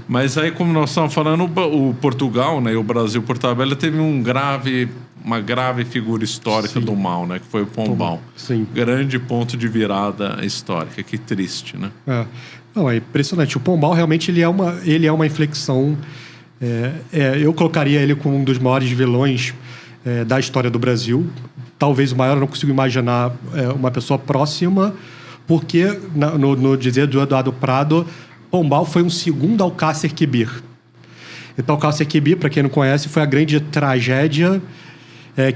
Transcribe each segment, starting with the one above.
Mas aí, como nós estamos falando, o Portugal, né, e o Brasil, Portabella, teve uma grave figura histórica do mal, né, que foi o Pombal. Sim. Grande ponto de virada histórica. Que triste, né? Não, é impressionante. O Pombal realmente ele é uma inflexão. Eu colocaria ele como um dos maiores vilões da história do Brasil. Talvez o maior, eu não consigo imaginar uma pessoa próxima, porque, no dizer do Eduardo Prado, Pombal foi um segundo Alcácer Quibir. Então, Alcácer Quibir, para quem não conhece, foi a grande tragédia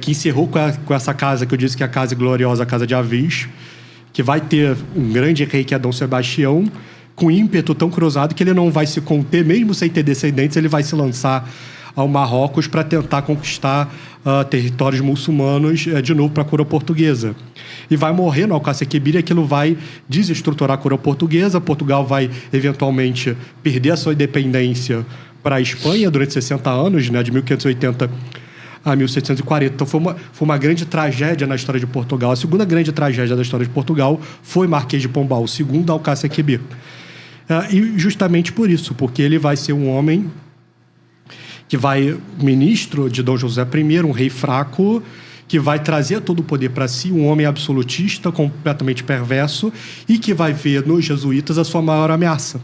que encerrou com essa casa, que eu disse que é a casa gloriosa, a casa de Avis, que vai ter um grande rei, que é Dom Sebastião, com ímpeto tão cruzado que ele não vai se conter, mesmo sem ter descendentes, ele vai se lançar ao Marrocos para tentar conquistar territórios muçulmanos de novo para a coroa portuguesa. E vai morrer no Alcácer Quibir, e aquilo vai desestruturar a coroa portuguesa. Portugal vai, eventualmente, perder a sua independência para a Espanha durante 60 anos, né, de 1580 a 1740. Então, foi uma grande tragédia na história de Portugal. A segunda grande tragédia da história de Portugal foi Marquês de Pombal, o segundo Alcácer Quibir. E justamente por isso, porque ele vai ser um homem que vai, ministro de Dom José I, um rei fraco, que vai trazer todo o poder para si, um homem absolutista, completamente perverso, e que vai ver nos jesuítas a sua maior ameaça.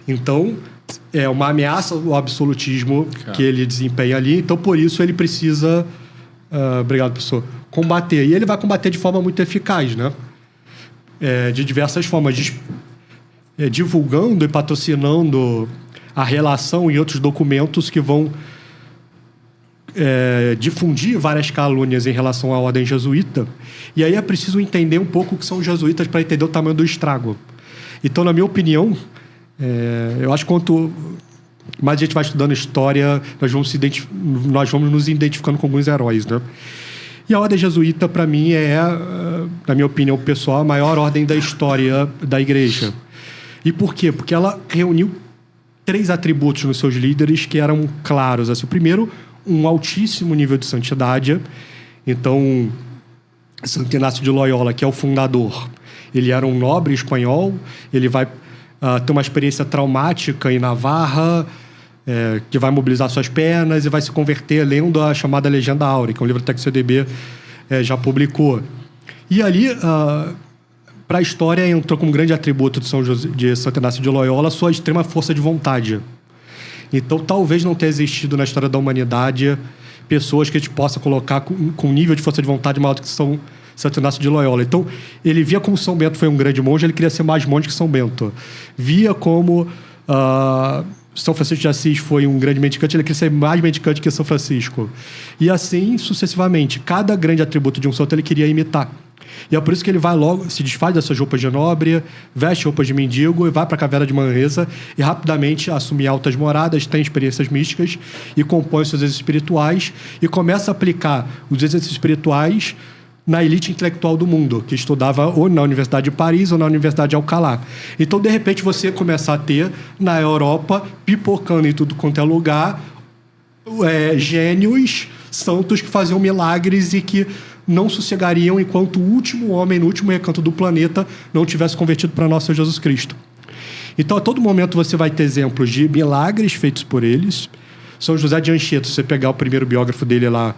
Então, é uma ameaça o absolutismo que ele desempenha ali, então por isso ele precisa, obrigado, professor, combater. E ele vai combater de forma muito eficaz, né? De diversas formas, divulgando e patrocinando a relação e outros documentos que vão difundir várias calúnias em relação à ordem jesuíta. E aí é preciso entender um pouco o que são os jesuítas para entender o tamanho do estrago. Então, na minha opinião, eu acho que quanto mais a gente vai estudando história, nós vamos nos identificando com alguns heróis, né? E a ordem jesuíta, para mim, na minha opinião pessoal, a maior ordem da história da Igreja. E por quê? Porque ela reuniu 3 atributos nos seus líderes que eram claros. Assim, o primeiro, um altíssimo nível de santidade. Então, Santo Inácio de Loyola, que é o fundador, ele era um nobre espanhol, ele vai ter uma experiência traumática em Navarra, que vai mobilizar suas pernas e vai se converter lendo a chamada Legenda Áurea, que é um livro até que o CDB já publicou. E ali, para a história, entrou como grande atributo de Santo Inácio de Loyola a sua extrema força de vontade. Então, talvez não tenha existido na história da humanidade pessoas que a gente possa colocar com um nível de força de vontade maior do que Santo Inácio de Loyola. Então, ele via como São Bento foi um grande monge, ele queria ser mais monge que São Bento. Via como São Francisco de Assis foi um grande mendicante, ele queria ser mais mendicante que São Francisco. E assim, sucessivamente. Cada grande atributo de um santo ele queria imitar. E é por isso que ele vai logo, se desfaz das suas roupas de nobre, veste roupas de mendigo e vai para a caverna de Manresa e rapidamente assume altas moradas, tem experiências místicas e compõe seus exercícios espirituais e começa a aplicar os exercícios espirituais na elite intelectual do mundo, que estudava ou na Universidade de Paris ou na Universidade de Alcalá. Então, de repente, você começa a ter, na Europa, pipocando em tudo quanto é lugar, gênios, santos que faziam milagres e que não sossegariam enquanto o último homem, no último recanto do planeta, não tivesse convertido para nosso Senhor Jesus Cristo. Então, a todo momento, você vai ter exemplos de milagres feitos por eles. São José de Anchieta, se você pegar o primeiro biógrafo dele lá,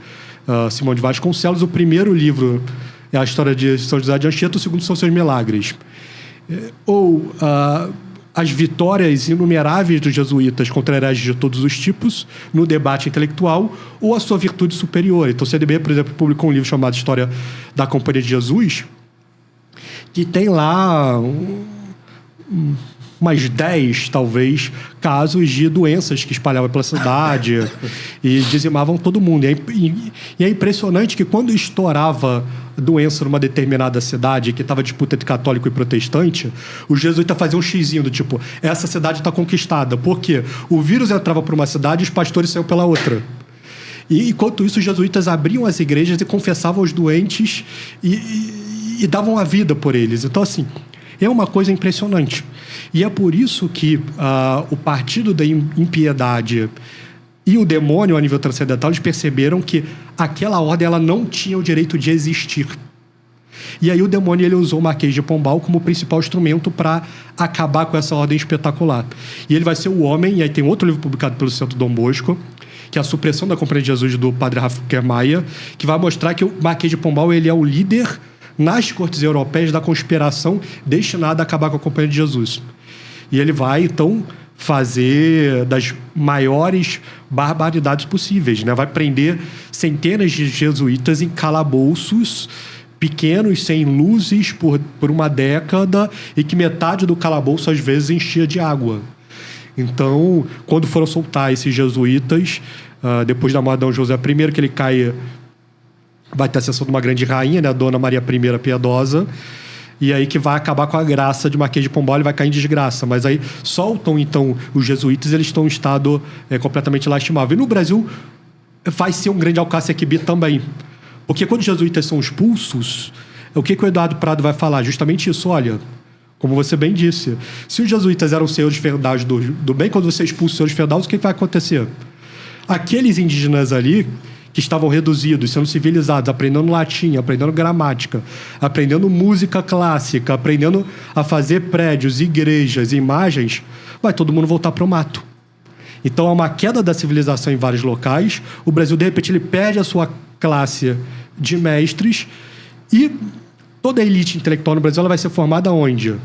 Simão de Vasconcelos, o primeiro livro é a história de São José de Anchieta, o segundo são seus milagres. Ou as vitórias inumeráveis dos jesuítas contra hereges de todos os tipos no debate intelectual, ou a sua virtude superior. Então, o CDB, por exemplo, publicou um livro chamado História da Companhia de Jesus, que tem lá umas 10, talvez, casos de doenças que espalhavam pela cidade e dizimavam todo mundo. E é impressionante que quando estourava doença numa determinada cidade, que estava disputa entre católico e protestante, os jesuítas faziam um xizinho do tipo, essa cidade está conquistada. Por quê? O vírus entrava por uma cidade e os pastores saíam pela outra. E, enquanto isso, os jesuítas abriam as igrejas e confessavam os doentes e davam a vida por eles. Então, assim, é uma coisa impressionante. E é por isso que o partido da impiedade e o demônio, a nível transcendental, eles perceberam que aquela ordem ela não tinha o direito de existir. E aí o demônio ele usou o Marquês de Pombal como principal instrumento para acabar com essa ordem espetacular. E ele vai ser o homem, e aí tem outro livro publicado pelo Centro Dom Bosco, que é a Supressão da Companhia de Jesus, do padre Rafael Kermaia, que vai mostrar que o Marquês de Pombal ele é o líder nas cortes europeias da conspiração destinada a acabar com a Companhia de Jesus. E ele vai, então, fazer das maiores barbaridades possíveis, né? Vai prender centenas de jesuítas em calabouços pequenos, sem luzes, por uma década, e que metade do calabouço, às vezes, enchia de água. Então, quando foram soltar esses jesuítas, depois da morte de Dom José I, que ele cai, vai ter a ascensão de uma grande rainha, né, a Dona Maria I Piedosa, e aí que vai acabar com a graça de Marquês de Pombal, ele vai cair em desgraça. Mas aí soltam, então, os jesuítas, eles estão em estado completamente lastimável. E no Brasil vai ser um grande alcace-aquibir também. Porque quando os jesuítas são expulsos, o que o Eduardo Prado vai falar? Justamente isso, olha... Como você bem disse, se os jesuítas eram senhores feudais do bem, quando você expulsa os senhores feudais, o que vai acontecer? Aqueles indígenas ali, que estavam reduzidos, sendo civilizados, aprendendo latim, aprendendo gramática, aprendendo música clássica, aprendendo a fazer prédios, igrejas, imagens, vai todo mundo voltar para o mato. Então há uma queda da civilização em vários locais, o Brasil, de repente, ele perde a sua classe de mestres e... Toda a elite intelectual no Brasil ela vai ser formada onde?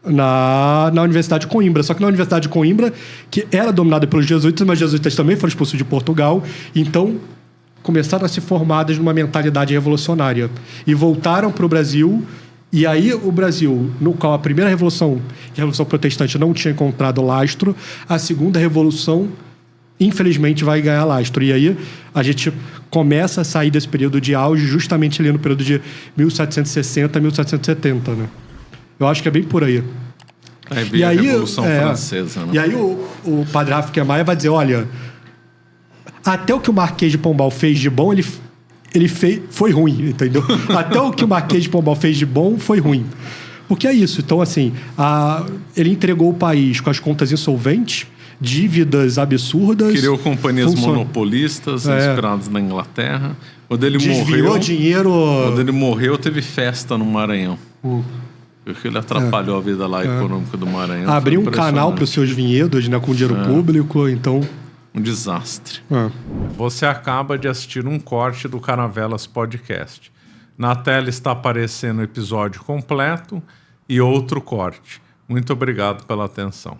Na Universidade de Coimbra. Só que na Universidade de Coimbra, que era dominada pelos jesuítas, mas os jesuítas também foram expulsos de Portugal, então começaram a ser formadas numa mentalidade revolucionária. E voltaram para o Brasil, e aí o Brasil, no qual a primeira revolução, que a Revolução Protestante, não tinha encontrado lastro, a segunda revolução, infelizmente, vai ganhar lastro. E aí a gente começa a sair desse período de auge justamente ali no período de 1760 a 1770, né? Eu acho que é bem por aí. E aí a Revolução Francesa, né? E aí o padre Rafael Kermaia vai dizer, olha, até o que o Marquês de Pombal fez de bom, ele fez, foi ruim, entendeu? Até o que o Marquês de Pombal fez de bom foi ruim. Porque é isso. Então, assim, ele entregou o país com as contas insolventes, dívidas absurdas. Criou companhias monopolistas inspiradas na Inglaterra. Quando ele desviou dinheiro. Quando ele morreu, teve festa no Maranhão. Porque ele atrapalhou a vida lá econômica do Maranhão. Abriu um canal para os seus vinhedos, né, com dinheiro público, então... Um desastre. Você acaba de assistir um corte do Caravelas Podcast. Na tela está aparecendo o episódio completo e outro corte. Muito obrigado pela atenção.